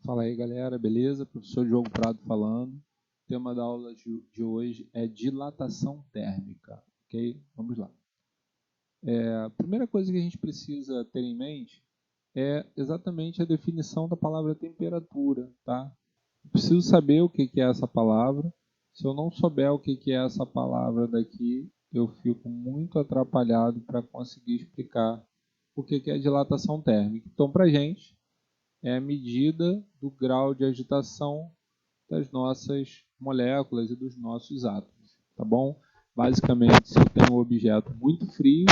Fala aí, galera, beleza? Professor Diogo Prado falando. O tema da aula de hoje é dilatação térmica, ok? Vamos lá. A primeira coisa que a gente precisa ter em mente é exatamente a definição da palavra temperatura, tá? Eu preciso saber o que é essa palavra. Se eu não souber o que é essa palavra daqui, eu fico muito atrapalhado para conseguir explicar o que é dilatação térmica. Então, para a gente, é a medida do grau de agitação das nossas moléculas e dos nossos átomos, tá bom? Basicamente, se eu tenho um objeto muito frio,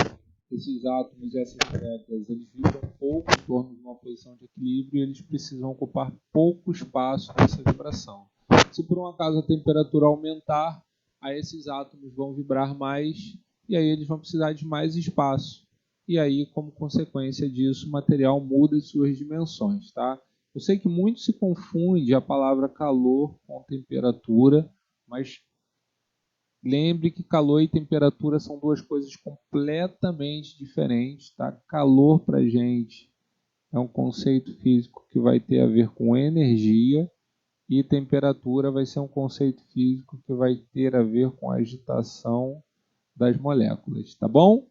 esses átomos e essas moléculas, eles vibram pouco em torno de uma posição de equilíbrio e eles precisam ocupar pouco espaço nessa vibração. Se por um acaso a temperatura aumentar, aí esses átomos vão vibrar mais e aí eles vão precisar de mais espaço. E aí, como consequência disso, o material muda de suas dimensões, tá? Eu sei que muito se confunde a palavra calor com temperatura, mas lembre que calor e temperatura são duas coisas completamente diferentes, tá? Calor para a gente é um conceito físico que vai ter a ver com energia e temperatura vai ser um conceito físico que vai ter a ver com a agitação das moléculas, tá bom?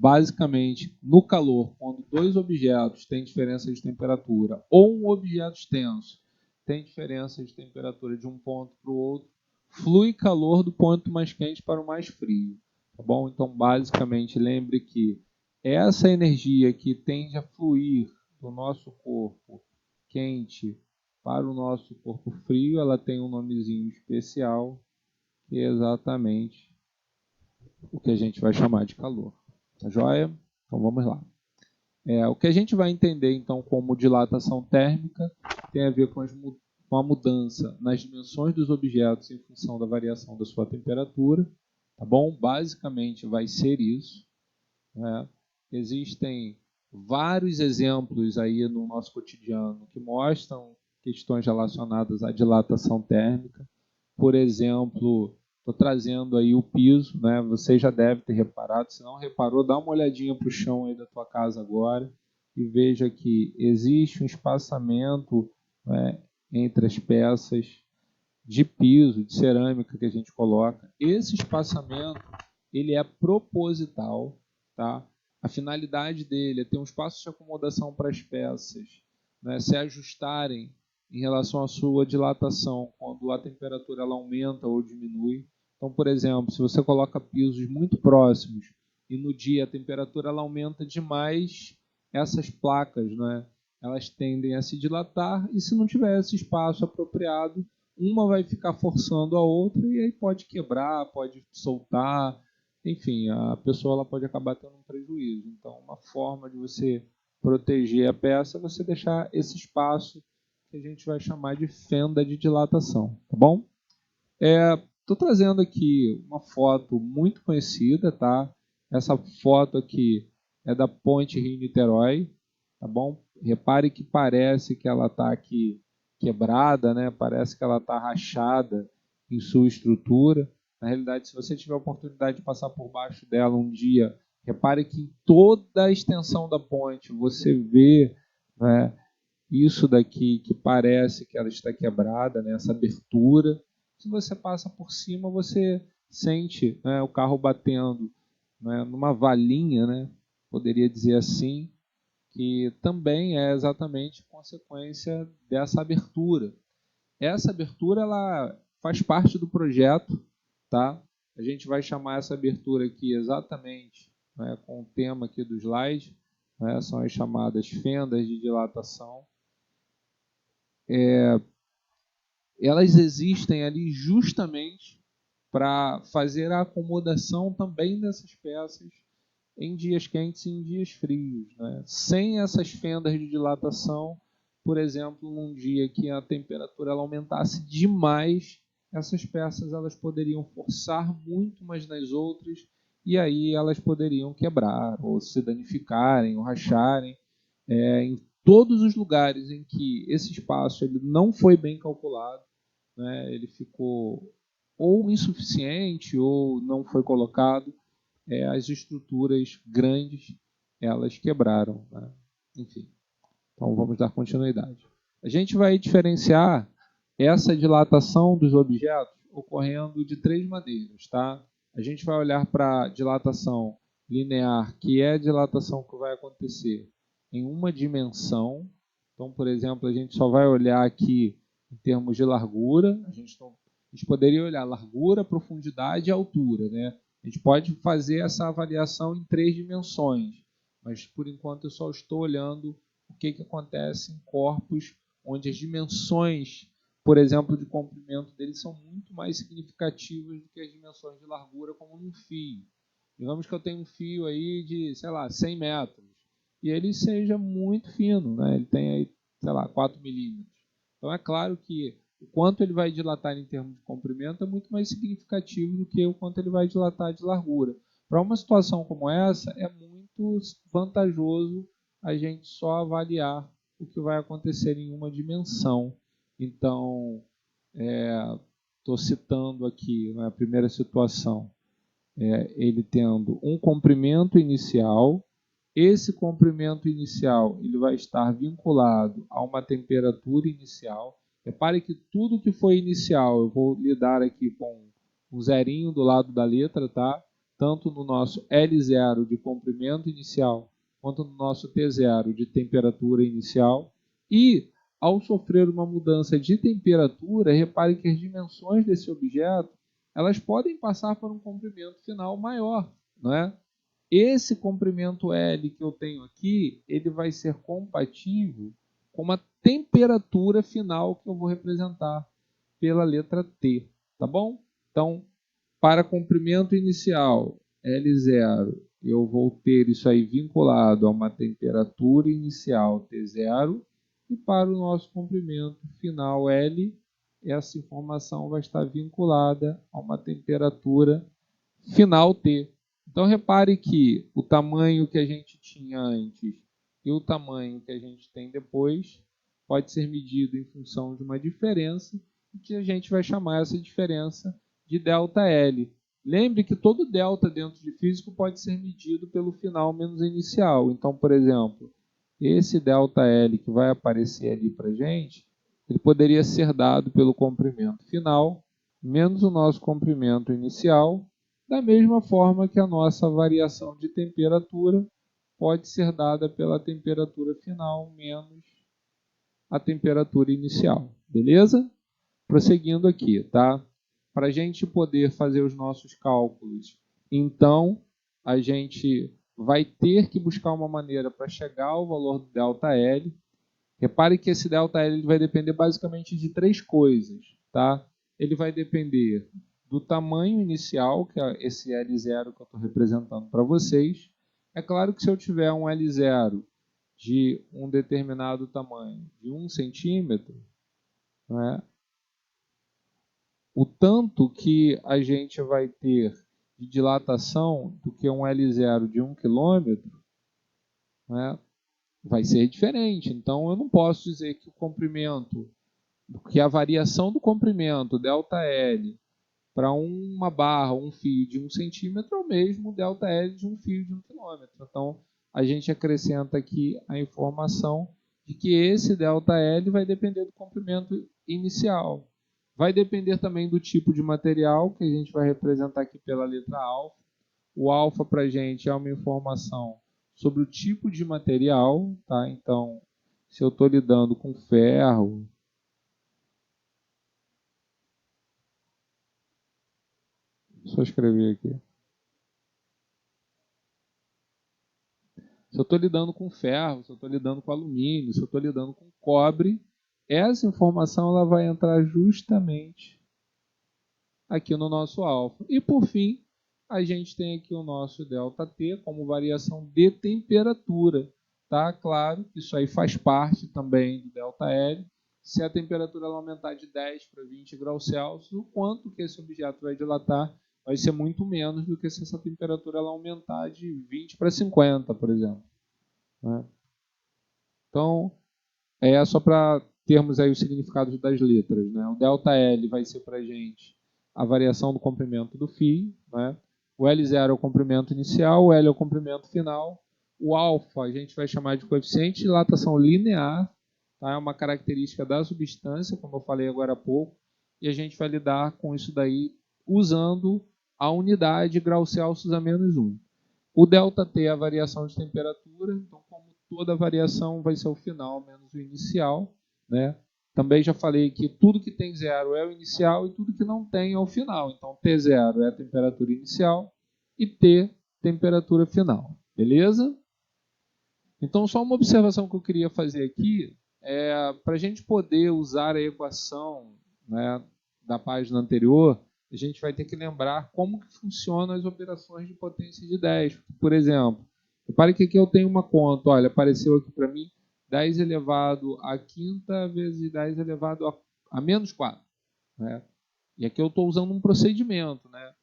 Basicamente, no calor, quando dois objetos têm diferença de temperatura ou um objeto extenso tem diferença de temperatura de um ponto para o outro, flui calor do ponto mais quente para o mais frio, tá bom? Então, basicamente, lembre que essa energia que tende a fluir do nosso corpo quente para o nosso corpo frio, ela tem um nomezinho especial, que é exatamente o que a gente vai chamar de calor. Tá joia? Então vamos lá. O que a gente vai entender então como dilatação térmica tem a ver com a mudança nas dimensões dos objetos em função da variação da sua temperatura. Tá bom? Basicamente vai ser isso. Né? Existem vários exemplos aí no nosso cotidiano que mostram questões relacionadas à dilatação térmica. Por exemplo, estou trazendo aí o piso, né? Você já deve ter reparado, se não reparou, dá uma olhadinha para o chão aí da tua casa agora e veja que existe um espaçamento, né, entre as peças de piso, de cerâmica que a gente coloca. Esse espaçamento, ele é proposital, tá? A finalidade dele é ter um espaço de acomodação para as peças, né, se ajustarem em relação à sua dilatação, quando a temperatura ela aumenta ou diminui. Então, por exemplo, se você coloca pisos muito próximos e no dia a temperatura ela aumenta demais, essas placas, né, elas tendem a se dilatar e se não tiver esse espaço apropriado, uma vai ficar forçando a outra e aí pode quebrar, pode soltar, enfim, a pessoa ela pode acabar tendo um prejuízo. Então, uma forma de você proteger a peça é você deixar esse espaço que a gente vai chamar de fenda de dilatação, tá bom? Estou trazendo aqui uma foto muito conhecida, tá? Essa foto aqui é da Ponte Rio-Niterói, tá bom? Repare que parece que ela está aqui quebrada, né? Parece que ela está rachada em sua estrutura. Na realidade, se você tiver a oportunidade de passar por baixo dela um dia, repare que em toda a extensão da ponte você vê, né, isso daqui que parece que ela está quebrada, né, essa abertura. Se você passa por cima, você sente, né, o carro batendo, né, numa valinha, né, poderia dizer assim, que também é exatamente consequência dessa abertura. Essa abertura ela faz parte do projeto, tá? A gente vai chamar essa abertura aqui exatamente, né, com o tema aqui do slide, né, são as chamadas fendas de dilatação. Elas existem ali justamente para fazer a acomodação também dessas peças em dias quentes e em dias frios, né? Sem essas fendas de dilatação, por exemplo, num dia que a temperatura ela aumentasse demais, essas peças elas poderiam forçar muito mais nas outras e aí elas poderiam quebrar ou se danificarem ou racharem. Em todos os lugares em que esse espaço ele não foi bem calculado, né, ele ficou ou insuficiente ou não foi colocado, as estruturas grandes elas quebraram, né? Enfim, então vamos dar continuidade. A gente vai diferenciar essa dilatação dos objetos ocorrendo de três maneiras, tá? A gente vai olhar para a dilatação linear, que é a dilatação que vai acontecer em uma dimensão. Então, por exemplo, a gente só vai olhar aqui em termos de largura. A gente poderia olhar largura, profundidade e altura, né? A gente pode fazer essa avaliação em três dimensões, mas por enquanto eu só estou olhando o que acontece em corpos onde as dimensões, por exemplo, de comprimento deles são muito mais significativas do que as dimensões de largura, como num fio. Digamos que eu tenho um fio aí de, sei lá, 100 metros, e ele seja muito fino, né? Ele tem aí, sei lá, 4 milímetros. Então é claro que o quanto ele vai dilatar em termos de comprimento é muito mais significativo do que o quanto ele vai dilatar de largura. Para uma situação como essa, é muito vantajoso a gente só avaliar o que vai acontecer em uma dimensão. Então, estou citando aqui, né, a primeira situação, ele tendo um comprimento inicial. Esse comprimento inicial ele vai estar vinculado a uma temperatura inicial. Repare que tudo que foi inicial, eu vou lidar aqui com um zerinho do lado da letra, tá? Tanto no nosso L0 de comprimento inicial, quanto no nosso T0 de temperatura inicial. E, ao sofrer uma mudança de temperatura, repare que as dimensões desse objeto elas podem passar por um comprimento final maior, não é? Esse comprimento L que eu tenho aqui, ele vai ser compatível com uma temperatura final que eu vou representar pela letra T, tá bom? Então, para comprimento inicial L0, eu vou ter isso aí vinculado a uma temperatura inicial T0, e para o nosso comprimento final L, essa informação vai estar vinculada a uma temperatura final T. Então repare que o tamanho que a gente tinha antes e o tamanho que a gente tem depois pode ser medido em função de uma diferença, que a gente vai chamar essa diferença de ΔL. Lembre que todo delta dentro de físico pode ser medido pelo final menos inicial. Então, por exemplo, esse ΔL que vai aparecer ali para a gente, ele poderia ser dado pelo comprimento final menos o nosso comprimento inicial, da mesma forma que a nossa variação de temperatura pode ser dada pela temperatura final menos a temperatura inicial. Beleza? Prosseguindo aqui, tá? Para a gente poder fazer os nossos cálculos, então a gente vai ter que buscar uma maneira para chegar ao valor do ΔL. Repare que esse ΔL vai depender basicamente de três coisas, tá? Ele vai depender do tamanho inicial, que é esse L0 que eu estou representando para vocês. É claro que se eu tiver um L0 de um determinado tamanho, de 1 centímetro, né, o tanto que a gente vai ter de dilatação do que um L0 de 1 quilômetro, né, vai ser diferente. Então, eu não posso dizer que o comprimento, que a variação do comprimento, ΔL, para uma barra, um fio de 1 centímetro, é o mesmo ΔL de um fio de 1 quilômetro. Então, a gente acrescenta aqui a informação de que esse ΔL vai depender do comprimento inicial. Vai depender também do tipo de material, que a gente vai representar aqui pela letra alfa. O alfa para a gente é uma informação sobre o tipo de material, tá? Então, se eu estou lidando com ferro, só escrever aqui. Se eu estou lidando com ferro, se eu estou lidando com alumínio, se eu estou lidando com cobre, essa informação ela vai entrar justamente aqui no nosso alfa. E por fim, a gente tem aqui o nosso ΔT como variação de temperatura. Tá? Claro que isso aí faz parte também do ΔL. Se a temperatura ela aumentar de 10 para 20 graus Celsius, o quanto que esse objeto vai dilatar vai ser muito menos do que se essa temperatura ela aumentar de 20 para 50, por exemplo. Né? Então, é só para termos aí os significados das letras. Né? O ΔL vai ser para a gente a variação do comprimento do fio. Né? O L0 é o comprimento inicial, o L é o comprimento final. O alfa a gente vai chamar de coeficiente de dilatação linear. tá? É uma característica da substância, como eu falei agora há pouco, e a gente vai lidar com isso daí usando a unidade grau Celsius a -1. O ΔT é a variação de temperatura, então como toda variação vai ser o final menos o inicial, né? Também já falei que tudo que tem zero é o inicial e tudo que não tem é o final. Então T0 é a temperatura inicial e T, temperatura final. Beleza? Então só uma observação que eu queria fazer aqui é para a gente poder usar a equação, né, da página anterior, a gente vai ter que lembrar como que funcionam as operações de potência de 10. Por exemplo, repare que aqui eu tenho uma conta, olha, apareceu aqui para mim 10 elevado a quinta vezes 10 elevado a -4. Né? E aqui eu estou usando um procedimento. Né?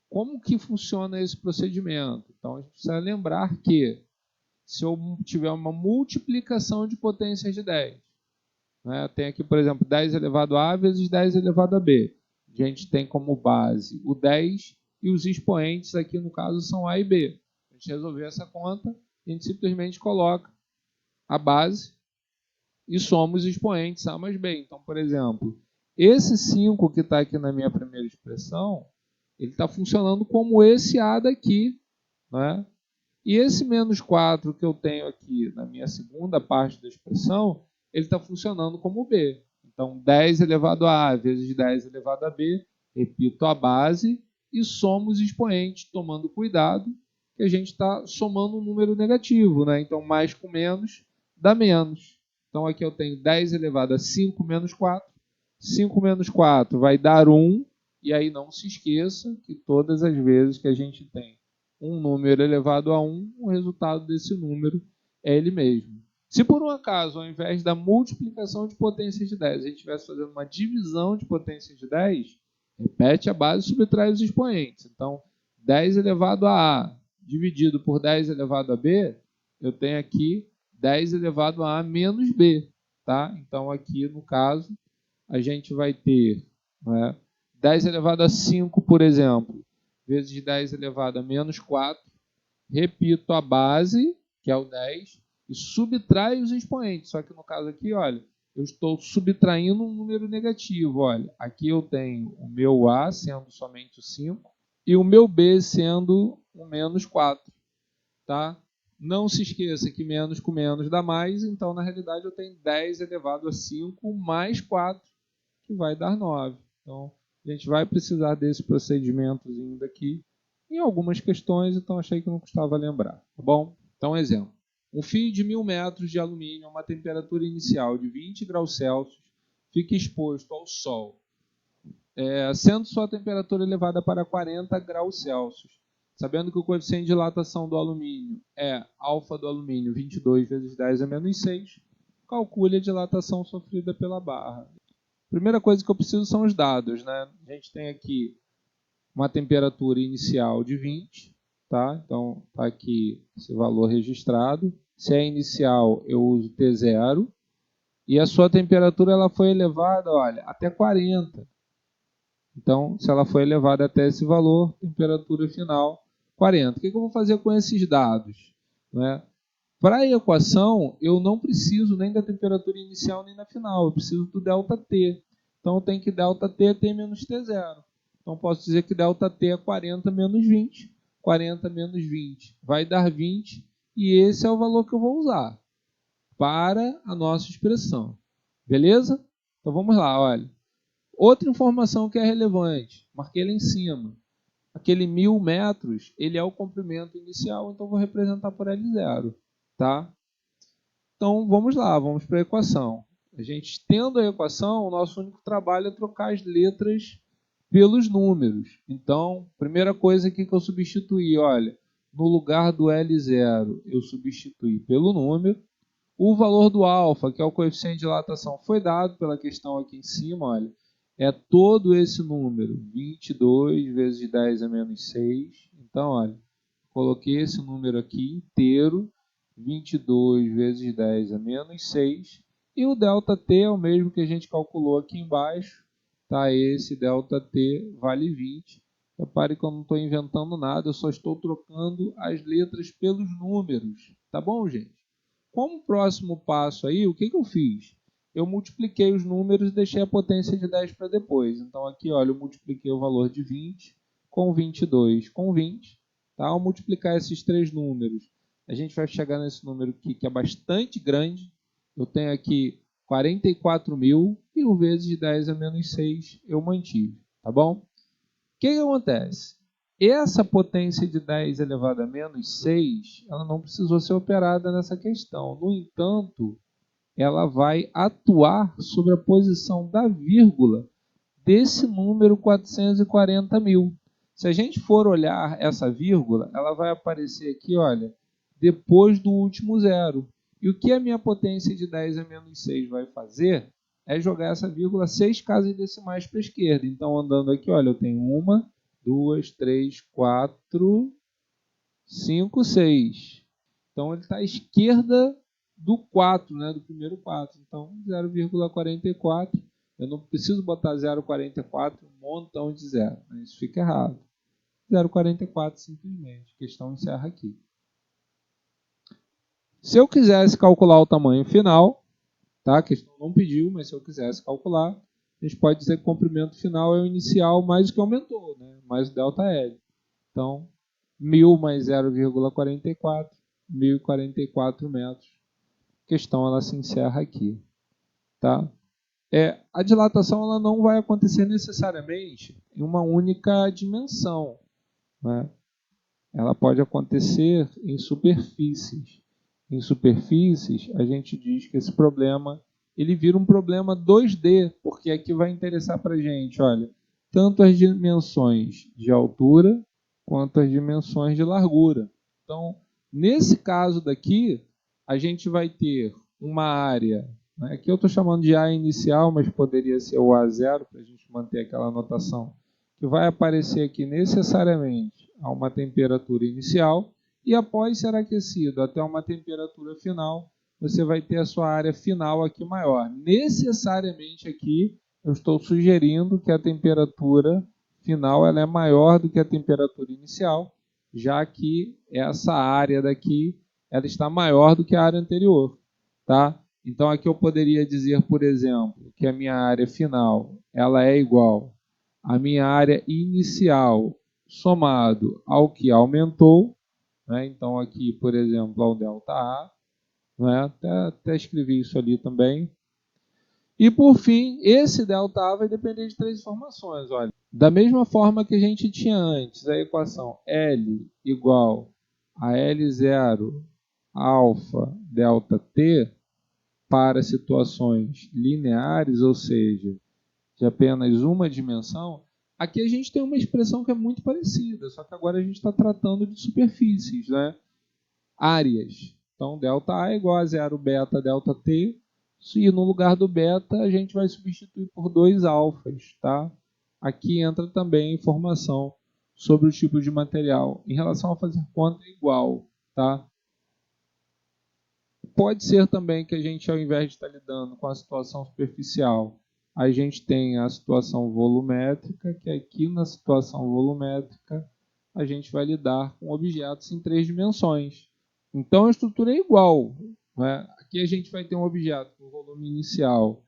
Como que funciona esse procedimento? Então a gente precisa lembrar que se eu tiver uma multiplicação de potências de 10, né? Tem aqui, por exemplo, 10 elevado a vezes 10 elevado a b. A gente tem como base o 10 e os expoentes aqui, no caso, são a e b. A gente resolver essa conta, a gente simplesmente coloca a base e soma os expoentes a mais b. Então, por exemplo, esse 5 que está aqui na minha primeira expressão, ele está funcionando como esse a daqui, né? E esse -4 que eu tenho aqui na minha segunda parte da expressão, ele está funcionando como b. Então, 10 elevado a vezes 10 elevado a b, repito a base e somo os expoentes, tomando cuidado que a gente está somando um número negativo. Né? Então, mais com menos dá menos. Então, aqui eu tenho 10 elevado a 5 menos 4. 5 menos 4 vai dar 1. E aí não se esqueça que todas as vezes que a gente tem um número elevado a 1, o resultado desse número é ele mesmo. Se por um acaso, ao invés da multiplicação de potências de 10, a gente estivesse fazendo uma divisão de potências de 10, repete a base e subtrai os expoentes. Então, 10 elevado a A dividido por 10 elevado a B, eu tenho aqui 10 elevado a A menos B. Tá? Então, aqui no caso, a gente vai ter, né, 10 elevado a 5, por exemplo, vezes 10 elevado a -4. Repito a base, que é o 10, e subtrai os expoentes. Só que no caso aqui, olha, eu estou subtraindo um número negativo. Olha, aqui eu tenho o meu A sendo somente o 5 e o meu B sendo o -4. Tá? Não se esqueça que menos com menos dá mais, então na realidade eu tenho 10 elevado a 5 mais 4, que vai dar 9. Então, a gente vai precisar desse procedimentozinho daqui em algumas questões, então achei que não custava lembrar. Tá bom? Então, exemplo. Um fio de 1000 metros de alumínio a uma temperatura inicial de 20 graus Celsius fica exposto ao Sol, sendo sua temperatura elevada para 40 graus Celsius. Sabendo que o coeficiente de dilatação do alumínio é alfa do alumínio 22 vezes 10 a -6, calcule a dilatação sofrida pela barra. Primeira coisa que eu preciso são os dados. Né? A gente tem aqui uma temperatura inicial de 20, tá? Então está aqui esse valor registrado. Se é inicial, eu uso T0. E a sua temperatura ela foi elevada, olha, até 40. Então, se ela foi elevada até esse valor, temperatura final 40. O que eu vou fazer com esses dados? Né? Para a equação, eu não preciso nem da temperatura inicial nem da final, eu preciso do ΔT. Então, eu tenho que ΔT é T menos T0. Então, posso dizer que ΔT é 40 menos 20. 40 menos 20 vai dar 20, e esse é o valor que eu vou usar para a nossa expressão. Beleza? Então, vamos lá, olha. Outra informação que é relevante, marquei lá em cima. Aquele 1000 metros, ele é o comprimento inicial, então vou representar por L0. Tá? Então, vamos lá, vamos para a equação. A gente, tendo a equação, o nosso único trabalho é trocar as letras pelos números. Então, primeira coisa aqui que eu substituí, olha, no lugar do L0, eu substituí pelo número. O valor do alfa, que é o coeficiente de dilatação, foi dado pela questão aqui em cima, olha, é todo esse número, 22 vezes 10 a -6. Então, olha, coloquei esse número aqui inteiro, 22 vezes 10 a -6, e o ΔT é o mesmo que a gente calculou aqui embaixo, tá? Esse ΔT vale 20. Repare que eu não estou inventando nada, eu só estou trocando as letras pelos números, tá bom, gente? Como próximo passo aí, o que eu fiz? eu multipliquei os números e deixei a potência de 10 para depois. Então aqui, olha, eu multipliquei o valor de 20 com 22 com 20. Tá? Ao multiplicar esses três números, a gente vai chegar nesse número aqui, que é bastante grande. Eu tenho aqui 44.000 e 1 vezes 10 a menos 6 eu mantive. Tá bom? O que acontece? Essa potência de 10 elevado a menos 6, ela não precisou ser operada nessa questão. No entanto, ela vai atuar sobre a posição da vírgula desse número 440.000. Se a gente for olhar essa vírgula, ela vai aparecer aqui, olha, depois do último zero. E o que a minha potência de 10 a menos 6 vai fazer é jogar essa vírgula 6 casas decimais para a esquerda. Então, andando aqui, olha, eu tenho 1, 2, 3, 4, 5, 6. Então, ele está à esquerda do 4, né, do primeiro 4. Então, 0,44. Eu não preciso botar 0,44, um montão de zero. Isso fica errado. 0,44 simplesmente. A questão encerra aqui. Se eu quisesse calcular o tamanho final, tá? A questão não pediu, mas se eu quisesse calcular, a gente pode dizer que o comprimento final é o inicial mais o que aumentou, né? Mais o ΔL. Então, 1.000 mais 0,44, 1.044 metros. A questão ela se encerra aqui. Tá? A dilatação ela não vai acontecer necessariamente em uma única dimensão. Né? Ela pode acontecer em superfícies. Em superfícies, a gente diz que esse problema ele vira um problema 2D, porque aqui vai interessar para a gente, olha, tanto as dimensões de altura quanto as dimensões de largura. Então, nesse caso daqui, a gente vai ter uma área, né? Aqui eu estou chamando de A inicial, mas poderia ser o A0, para a gente manter aquela notação, que vai aparecer aqui necessariamente a uma temperatura inicial, e após ser aquecido até uma temperatura final, você vai ter a sua área final aqui maior. Necessariamente aqui, eu estou sugerindo que a temperatura final ela é maior do que a temperatura inicial, já que essa área daqui ela está maior do que a área anterior. Tá? Então aqui eu poderia dizer, por exemplo, que a minha área final ela é igual à minha área inicial somado ao que aumentou, né? Então aqui, por exemplo, ao ΔA, né? Até escrevi isso ali também. E por fim, esse ΔA vai depender de três informações. Olha, da mesma forma que a gente tinha antes, a equação L igual a L0 alfa ΔT para situações lineares, ou seja, de apenas uma dimensão, aqui a gente tem uma expressão que é muito parecida, só que agora a gente está tratando de superfícies, né? Áreas. Então, ΔA é igual a 0 beta ΔT, e no lugar do beta a gente vai substituir por 2 alfas. Tá? Aqui entra também a informação sobre o tipo de material. Em relação a fazer conta é igual. Tá? Pode ser também que a gente, ao invés de estar lidando com a situação superficial, a gente tem a situação volumétrica, que aqui na situação volumétrica a gente vai lidar com objetos em 3 dimensões. Então a estrutura é igual. Né? Aqui a gente vai ter um objeto com volume inicial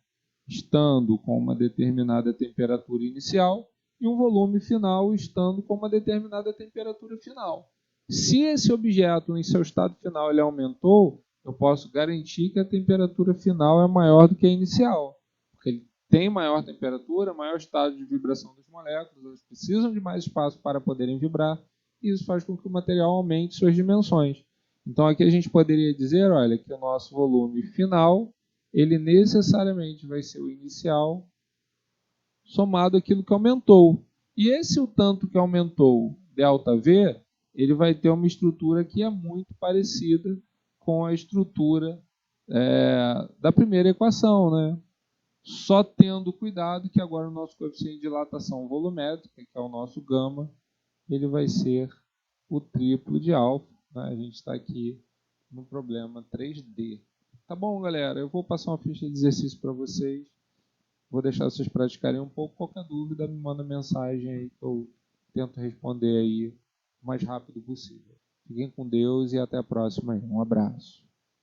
estando com uma determinada temperatura inicial e um volume final estando com uma determinada temperatura final. Se esse objeto em seu estado final ele aumentou, eu posso garantir que a temperatura final é maior do que a inicial, porque ele tem maior temperatura, maior estado de vibração das moléculas, elas precisam de mais espaço para poderem vibrar, e isso faz com que o material aumente suas dimensões. Então aqui a gente poderia dizer, olha, que o nosso volume final, ele necessariamente vai ser o inicial somado àquilo que aumentou. E esse o tanto que aumentou, ΔV, ele vai ter uma estrutura que é muito parecida com a estrutura da primeira equação, né? Só tendo cuidado que agora o nosso coeficiente de dilatação volumétrica, que é o nosso gama, ele vai ser o triplo de alfa. Né? A gente está aqui no problema 3D. Tá bom, galera? Eu vou passar uma ficha de exercício para vocês. Vou deixar vocês praticarem um pouco. Qualquer dúvida, me manda mensagem aí que eu tento responder aí o mais rápido possível. Fiquem com Deus e até a próxima. Um abraço.